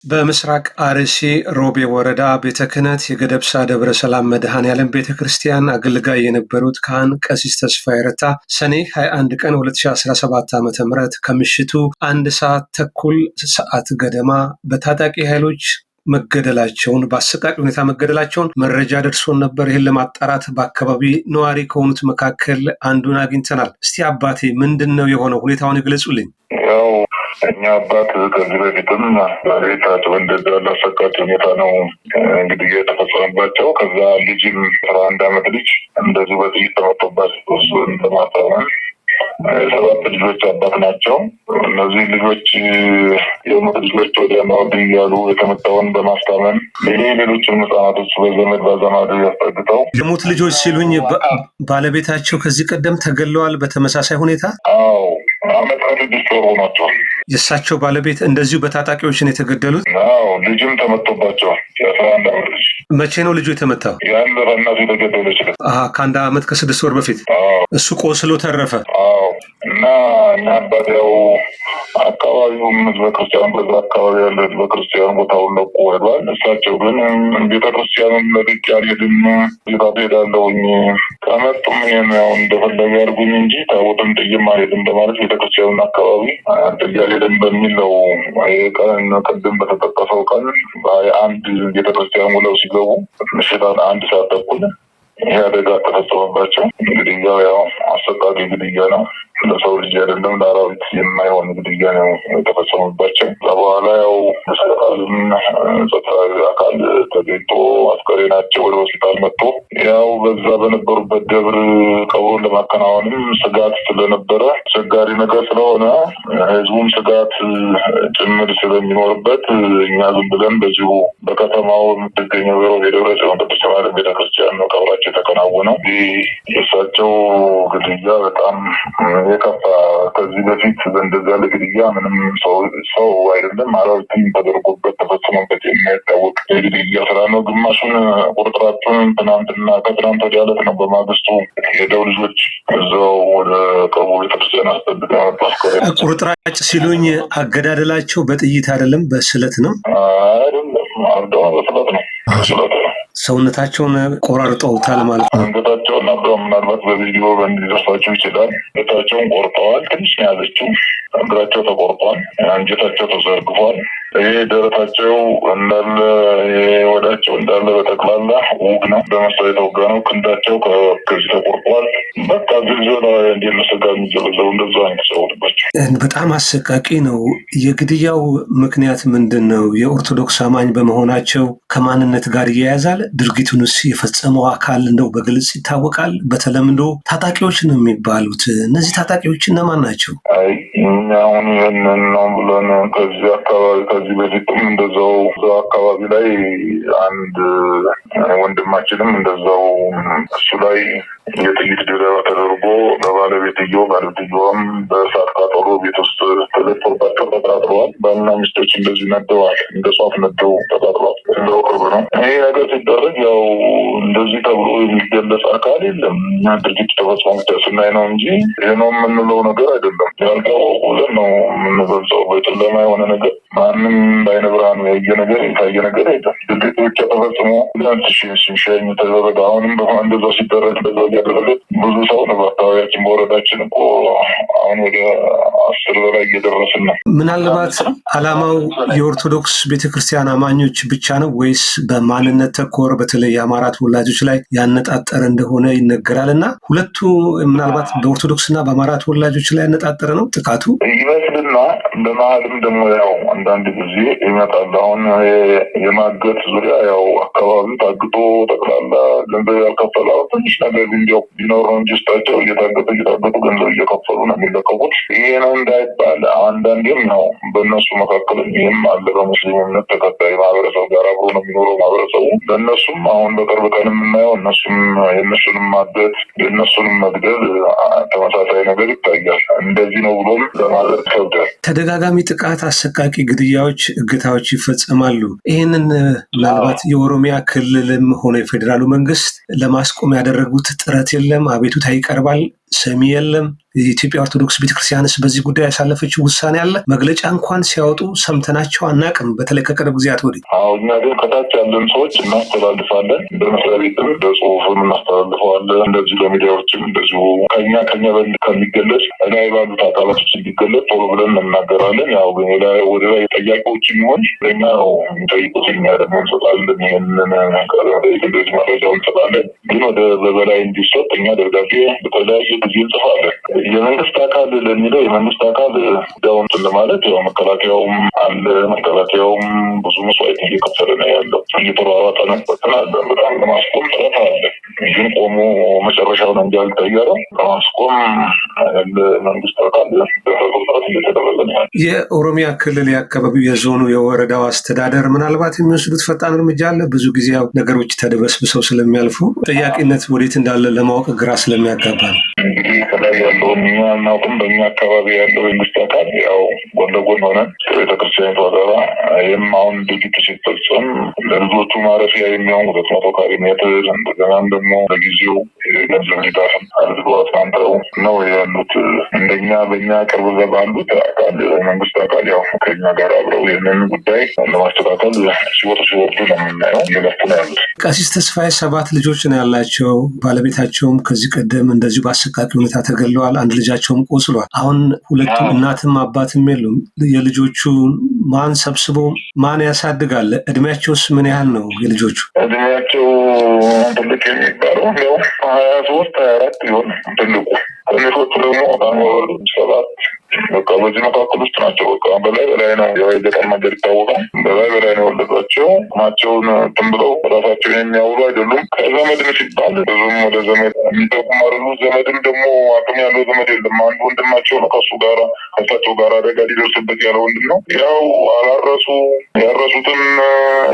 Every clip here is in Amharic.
በምስራቅ አርሲ ሮቤ ወረዳ ቤተ ክህነት የገደብሳ ደብረ ሰላም መድኃኔዓለም ቤተ ክርስቲያን አገልጋይ የነበሩት ካህን ቀሲስ ተስፋዬ ረታ ሰኔ 21 ቀን 2017 ዓ.ም ከምሽቱ 1:30 ገደማ በታጣቂ ኃይሎች በአሰቃቂ ሁኔታ መገደላቸውን መረጃ ደርሶን ነበር። ይህን ለማጣራት በአካባቢ ነዋሪ ከሆኑት መካከል አንዱን አግኝተናል። እስቲ አባቴ ምንድን ነው የሆነው? ሁኔታውን ይግለጹልኝ። እኛ አባት ከዚህ በፊትም ቤታቸው እንደዚህ ያለ አሰቃቂ ሁኔታ ነው እንግዲህ የተፈጸመባቸው። ከዛ ልጅም 11 ዓመት ልጅ እንደዚሁ በጥይት ተመቶባቸው እሱን ለማሳመን 7 ልጆች አባት ናቸው። እነዚህ ልጆች የሞት ልጆች ወዲያና ወዲህ እያሉ የተመታውን በማስታመን ሌሎችን ህጻናቶች በዘመድ ባዘማዱ ያስጠግተው። የሞት ልጆች ሲሉኝ ባለቤታቸው ከዚህ ቀደም ተገለዋል በተመሳሳይ ሁኔታ? አዎ፣ አመት 6 ወር ሆኗቸዋል። የእሳቸው ባለቤት እንደዚሁ በታጣቂዎች ነው የተገደሉት? አዎ፣ ልጅም ተመቶባቸዋል። 11 ዓመት ልጅ። መቼ ነው ልጁ የተመታው? ያን በእናቱ የተገደለች ነው። ከ1 ዓመት ከ6 ወር በፊት። እሱ ቆስሎ ተረፈ። እና እኛ አባት ያው አካባቢውም ህዝበ ክርስቲያን በዛ አካባቢ ያለ ህዝበ ክርስቲያን ቦታውን ለቆ ሄዷል። እሳቸው ግን ቤተክርስቲያኑን ለድቅ ያልሄድም ዜታ ሄዳለሁኝ ከመጡም ይሄን ያው እንደፈለገ ያድርጉኝ እንጂ ታቦትን ጥይም አልሄድም በማለት ቤተክርስቲያኑን አካባቢ ጥያ አልሄድም በሚል ነው። ቀን ቅድም በተጠቀሰው ቀን በ21 ቤተክርስቲያን ውለው ሲገቡ ምሽት 1 ሰዓት ተኩል ይሄ አደጋ ተፈጸመባቸው። ግድያ ያው አሰቃቂ ግድያ ነው። ለሰው ልጅ አይደለም ለአራዊት የማይሆን ግድያ ነው የተፈጸመባቸው። በኋላ ያው ጸጥታዊ አካል ተገኝቶ አስከሬናቸው ወደ ሆስፒታል መጥቶ ያው በዛ በነበሩበት ደብር ቀብሩን ለማከናወንም ስጋት ስለነበረ አስቸጋሪ ነገር ስለሆነ ህዝቡም ስጋት ጭምር ስለሚኖርበት እኛ ዝም ብለን በዚሁ በከተማው የምትገኘው የደብረ ጽዮን ቅድስት ማርያም ቤተክርስቲያን ነው ቀብራቸው የተከናወነው። የእሳቸው ግድያ በጣም የከፋ ከዚህ በፊት በእንደዚያ ያለ ግድያ ምንም ሰው አይደለም አራዊትም ተደርጎበት ተፈጽሞበት የማይታወቅ የግድያ ስራ ነው። ግማሹን ቁርጥራጩን ከትናንት ወዲያ ዕለት ነው በማግስቱ ሄደው ልጆች እዛው ወደ ቀብሩ ቤተክርስቲያን አስጠብቀው ያመጣስከረ። ቁርጥራጭ ሲሉኝ አገዳደላቸው በጥይት አይደለም በስለት ነው? አይደለም፣ አርደዋ በስለት ነው። ሰውነታቸውን ቆራርጠውታል ማለት ነው። አንገታቸውን አብረው ምናልባት በቪዲዮ እንዲደርሳቸው ይችላል። አንገታቸውን ቆርጠዋል። ትንሽ ነው ያዘችው። እግራቸው ተቆርጧል። አንጀታቸው ተዘርግፏል። ይሄ ደረታቸው እንዳለ ወዳቸው እንዳለ በጠቅላላ ውግ ነው። በመሳሪያ የተወጋ ነው። ክንዳቸው ከዚህ ተቆርጧል። በቃ ዝልዞላ እንዲመስጋ የሚዘበዘቡ እንደዛ አይነት ሰውልባቸው። በጣም አሰቃቂ ነው። የግድያው ምክንያት ምንድን ነው? የኦርቶዶክስ አማኝ በመሆናቸው ከማንነት ጋር ይያያዛል? ድርጊቱንስ የፈጸመው አካል እንደው በግልጽ ይታወቃል? በተለምዶ ታጣቂዎች ነው የሚባሉት። እነዚህ ታጣቂዎች እነማን ናቸው? አሁን ይህንን ነው ብለን ከዚህ አካባቢ ከዚህ በፊትም እንደዛው አካባቢ ላይ አንድ ወንድማችንም እንደዛው እሱ ላይ የጥይት ድብደባ ተደርጎ ባለቤትየውም በእሳት ቃጠሎ ቤት ውስጥ ተለጥፎባቸው ተቃጥለዋል። ባልና ሚስቶች እንደዚህ ነደዋል። እንደ ሷፍ ነደው ተቃጥለዋል። እንደው ቅርብ ነው ይሄ ነገር ሲደረግ ያው እንደዚህ ተብሎ የሚገለጽ አካል የለም። እኛ ድርጊት ተፈጽሞ ብቻ ስናይ ነው እንጂ ይህ ነው የምንለው ነገር አይደለም። ያልታወቁ ነው የምንገልጸው። በጨለማ የሆነ ነገር ማንም በዓይነ ብርሃኑ ያየ ነገር የታየ ነገር የለም። ድርጊት ብቻ ተፈጽሞ ሲሸኝ ተደረገ። አሁንም እንደዛ ሲደረግ እንደዛ እያደረገ ብዙ ሰው ነው በአካባቢያችን በወረዳችን እኮ አሁን ወደ 10 በላይ እየደረስን ነው። ምናልባት ዓላማው የኦርቶዶክስ ቤተክርስቲያን አማኞች ብቻ ነው ወይስ በማንነት ተኮር በተለይ የአማራ ተወላጆች ላይ ያነጣጠረ እንደሆነ ይነገራል እና ሁለቱ ምናልባት በኦርቶዶክስና በአማራ ተወላጆች ላይ ያነጣጠረ ነው ጥቃቱ ይመስልና በመሀልም ደግሞ ያው አንዳንድ ጊዜ ይመጣል። አሁን የማገት ዙሪያ ያው አካባቢ ታግጦ ጠቅላላ ገንዘብ ያልከፈለ ትንሽ ነገር እንዲያው ቢኖር ነው እንጂ ስታቸው እየታገጡ ገንዘብ እየከፈሉ ነው የሚለቀቁት። ይሄ ነው እንዳይባል አንዳንዴም ነው በእነሱ መካከል ይህም አለ። በሙስሊም እምነት ተከታይ ማህበረሰብ ጋር አብሮ ነው የሚኖረው ማህበረሰቡ። ለእነሱም አሁን በቅርብ ቀን የምናየው የእነሱንም ማገት የእነሱንም መግደል ተመሳሳይ ነገር ይታያል። እንደዚህ ነው ብሎም ለማለት ይከብዳል። ተደጋጋሚ ጥቃት፣ አሰቃቂ ግድያዎች፣ እገታዎች ይፈጸማሉ። ይህንን ምናልባት የኦሮሚያ ክልልም ሆነ የፌዴራሉ መንግስት ለማስቆም ያደረጉት ጥረት የለም? አቤቱታ ይቀርባል? ሰሚ የለም። የኢትዮጵያ ኦርቶዶክስ ቤተክርስቲያንስ በዚህ ጉዳይ ያሳለፈችው ውሳኔ አለ? መግለጫ እንኳን ሲያወጡ ሰምተናቸው አናቅም፣ በተለይ ከቅርብ ጊዜያት ወዲህ። እኛ ግን ከታች ያለን ሰዎች እናስተላልፋለን፣ በመስሪያ ቤትም በጽሁፍም እናስተላልፈዋለን። እንደዚሁ ለሚዲያዎችም እንደዚሁ ከኛ በንድ ከሚገለጽ ላይ ባሉት አካላቶች እንዲገለጽ ቶሎ ብለን እናገራለን። ያው ግን ወደ ላይ ጠያቂዎች የሚሆን ለኛ ነው የሚጠይቁት፣ እኛ ደግሞ እንሰጣለን። ይህንን እንደዚህ መረጃው እንሰጣለን። ግን ወደ በበላይ እንዲሰጥ እኛ ደብዳቤ በተለያየ ጊዜ እንጽፋለን። የመንግስት አካል ለሚለው የመንግስት አካል ዳውን ለማለት ያው መከላከያውም አለ። መከላከያውም ብዙ መስዋዕት እየከፈለ ነው ያለው፣ እየተሯሯጠ ነው። በጣም ለማስቆም ጥረት አለ። ግን ቆሞ መጨረሻውን እንጂ አልተቀየረም። ለማስቆም መንግስት አካል ጥረት እየተደረገ ነው። የኦሮሚያ ክልል የአካባቢው የዞኑ የወረዳው አስተዳደር ምናልባት የሚወስዱት ፈጣን እርምጃ አለ? ብዙ ጊዜ ያው ነገሮች ተደበስብሰው ስለሚያልፉ ጠያቂነት ወዴት እንዳለ ለማወቅ ግራ ስለሚያጋባ ነው። እንግዲህ ከላይ ያለውን እኛ እናውቅም። በእኛ አካባቢ ያለው የመንግስት አካል ያው ጎን ለጎን ሆነን ቤተክርስቲያኒቷ ጋራ ይህም አሁን ድርጊቱ ሲፈጸም ለልጆቹ ማረፊያ የሚሆን 200 ካሬ ሜትር እንደገናም ደግሞ ለጊዜው ገንዘብ ድጋፍ አድርገው አጽናንተው ነው ያሉት። እንደኛ በእኛ ቅርብ ባሉት አካል መንግስት አካል ያው ከኛ ጋር አብረው ይህንን ጉዳይ ለማስተካከል ሲወጡ ሲወርዱ ነው የምናየው፣ እየለፉ ነው ያሉት። ቀሲስ ተስፋዬ 7 ልጆች ነው ያላቸው። ባለቤታቸውም ከዚህ ቀደም እንደዚሁ በአሰቃቂ ሁኔታ ተገለዋል። አንድ ልጃቸውም ቆስሏል። አሁን ሁለቱም እናትም አባትም የሉም። የልጆቹ ማን ሰብስቦ ማን ያሳድጋል? እድሜያቸውስ ምን ያህል ነው የልጆቹ? እድሜያቸው ትልቅ የሚባለው ያው 23 24 ይሆን ትልቁ። ትንሾቹ ደግሞ 7 በቃ በዚህ መካከል ውስጥ ናቸው። በቃ በላይ ነው የገጠር ነገር ይታወቃል። በላይ ነው የወለዷቸው። ማቸውን ብለው ራሳቸውን የሚያውሉ አይደሉም። ከዘመድም ሲባል ብዙም ወደ ዘመድ የሚጠቁም አይደሉ። ዘመድም ደግሞ አቅም ያለው ዘመድ የለም። አንድ ወንድማቸው ነው ከእሳቸው ጋር አደጋ ሊደርስበት ያለ ወንድም ነው። ያው አላረሱ ያረሱትም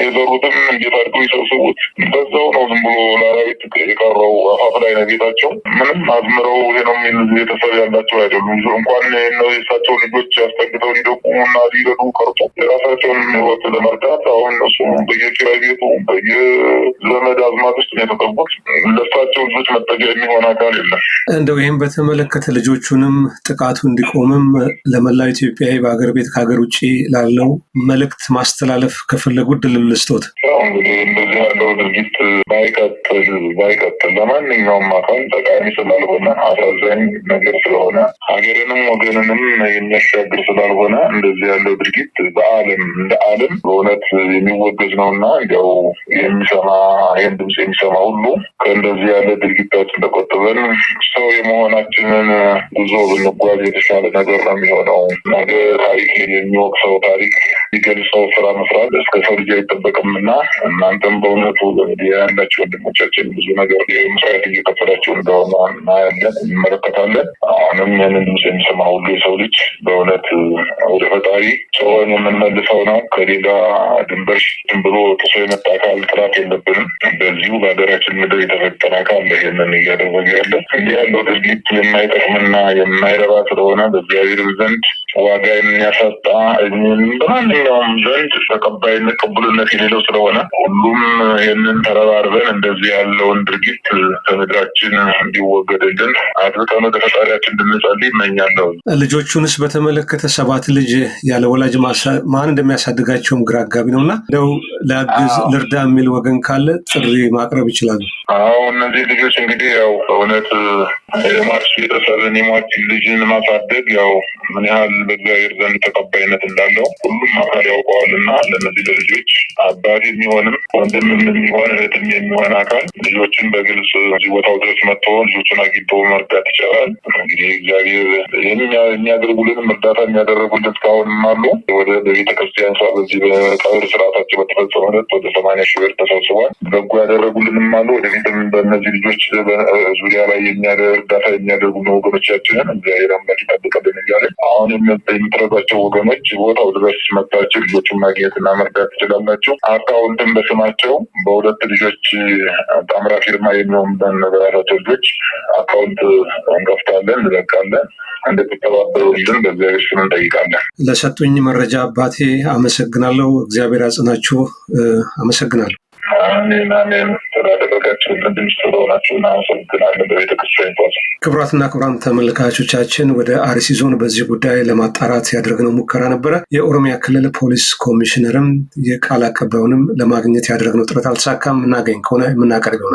የዘሩትም እንዴት አድርገው ይሰብስቡት። በዛው ነው ዝም ብሎ ለአራዊት የቀረው አፋፍ ላይ ነው ቤታቸው። ምንም አዝምረው ይሄ ነው የሚል ቤተሰብ ያላቸው አይደሉም። እንኳን የእሳቸው ልጆች ያስጠግተው ሊደቁሙና ሊረዱ ቀርቶ የራሳቸውን ህይወት ለመርዳት አሁን እነሱ በየኪራይ ቤቱ በየዘመድ አዝማድ ውስጥ የተጠጉት። ለእሳቸው ልጆች መጠጊያ የሚሆን አካል የለም። እንደው ይህም በተመለከተ ልጆቹንም ጥቃቱ እንዲቆምም ለመላው ኢትዮጵያዊ በሀገር ቤት ከሀገር ውጭ ላለው መልእክት ማስተላለፍ ከፈለጉ ድል ልስጦት። እንግዲህ እንደዚህ ያለው ድርጊት ባይቀጥል ለማንኛውም አካል ጠቃሚ ስላልሆነ አሳዛኝ ነገር ስለሆነ ሀገርንም ወገንንም የሚያሻግር ስላልሆነ እንደዚህ ያለው ድርጊት እንደ ዓለም በእውነት የሚወገዝ ነው እና እንዲያው ይህን ድምፅ የሚሰማ ሁሉ ከእንደዚህ ያለ ድርጊታችን ተቆጥበን ሰው የመሆናችንን ጉዞ ብንጓዝ የተሻለ ነገር ነው የሚሆነው። ነገ ታሪክ የሚወቅሰው ታሪክ የሚገልጸው ስራ መስራት እስከ ሰው ልጅ አይጠበቅም እና እናንተም በእውነቱ በሚዲያ ያላቸው ወንድሞቻችን ብዙ ነገር መስዋዕት እየከፈላቸው እንደሆነ እናያለን፣ እንመለከታለን። አሁንም ይህንን ድምፅ የሚሰማ ሁሉ የሰው ልጅ በእውነት ወደ ፈጣሪ ሰውን የምንመልሰው ነው። ከሌላ ድንበር ብሎ ጥሶ የመጣ አካል ጥላት የለብንም። በዚሁ በሀገራችን ምድር የተፈጠረ አካል ይህንን እያደረገ ያለ እንዲህ ያለው ድርጊት የማይጠቅምና የማይረባ ስለሆነ በእግዚአብሔር ዘንድ ዋጋ የሚያሳጣ በማንኛውም ዘንድ ተቀባይነት ቅቡልነት የሌለው ስለሆነ ሁሉም ይህንን ተረባርበን እንደዚህ ያለውን ድርጊት ከምድራችን እንዲወገድልን አድርገን ወደ ፈጣሪያችን እንድንጸልይ ይመኛለሁ። ልጆቹንስ በተመለከተ 7 ልጅ ያለ ወላጅ ማን እንደሚያሳድጋቸውም ግራ አጋቢ ነው እና እንደው ለአግዝ ልርዳ የሚል ወገን ካለ ጥሪ ማቅረብ ይችላሉ። እነዚህ ልጆች እንግዲህ ያው በእውነት የሟች ቤተሰብን የሟች ልጅን ማሳደግ ያው ምን ያህል በእግዚአብሔር ዘንድ ተቀባይነት እንዳለው ሁሉም አካል ያውቀዋል እና ለእነዚህ ልጆች አባት የሚሆንም ወንድም የሚሆን እህትም የሚሆን አካል ልጆችን በግልጽ እዚህ ቦታው ድረስ መጥቶ ልጆችን አግኝቶ መርዳት ይቻላል። እንግዲህ እግዚአብሔር የሚያደርጉልንም እርዳታ የሚያደረጉልን እስካሁንም አሉ። ወደ ቤተክርስቲያን በዚህ በቀብር ስርዓታቸው በተፈጸመ ዕለት ወደ 80 ሺህ ብር ተሰብስቧል። በጎ ያደረጉልንም አሉ። ወደፊትም በእነዚህ ልጆች ዙሪያ ላይ እርዳታ የሚያደርጉ ወገኖቻችንን እግዚአብሔር አምላክ ይጠብቅልን እያለ አሁን የምትረዷቸው ወገኖች ቦታው ድረስ መጥታችሁ ልጆቹን ማግኘትና መርዳት ትችላላችሁ። አካውንትን በስማቸው በሁለት ልጆች ጣምራ ፊርማ የሚሆን በራሳቸው ልጆች አካውንት እንከፍታለን፣ እንለቃለን። እንድትተባበሩልን በእግዚአብሔር ስም እንጠይቃለን። ለሰጡኝ መረጃ አባቴ አመሰግናለሁ። እግዚአብሔር ያጽናችሁ። አመሰግናለሁ። አሜን ስላደረጋችሁልን ድምፅ ስለሆናችሁ እናመሰግናለን። በቤተክርስቲያን ክቡራትና ክቡራን ተመልካቾቻችን ወደ አርሲ ዞን በዚህ ጉዳይ ለማጣራት ያደረግነው ሙከራ ነበረ። የኦሮሚያ ክልል ፖሊስ ኮሚሽነርም የቃል አቀባዩንም ለማግኘት ያደረግነው ጥረት አልተሳካም። እናገኝ ከሆነ የምናቀርብ ይሆናል።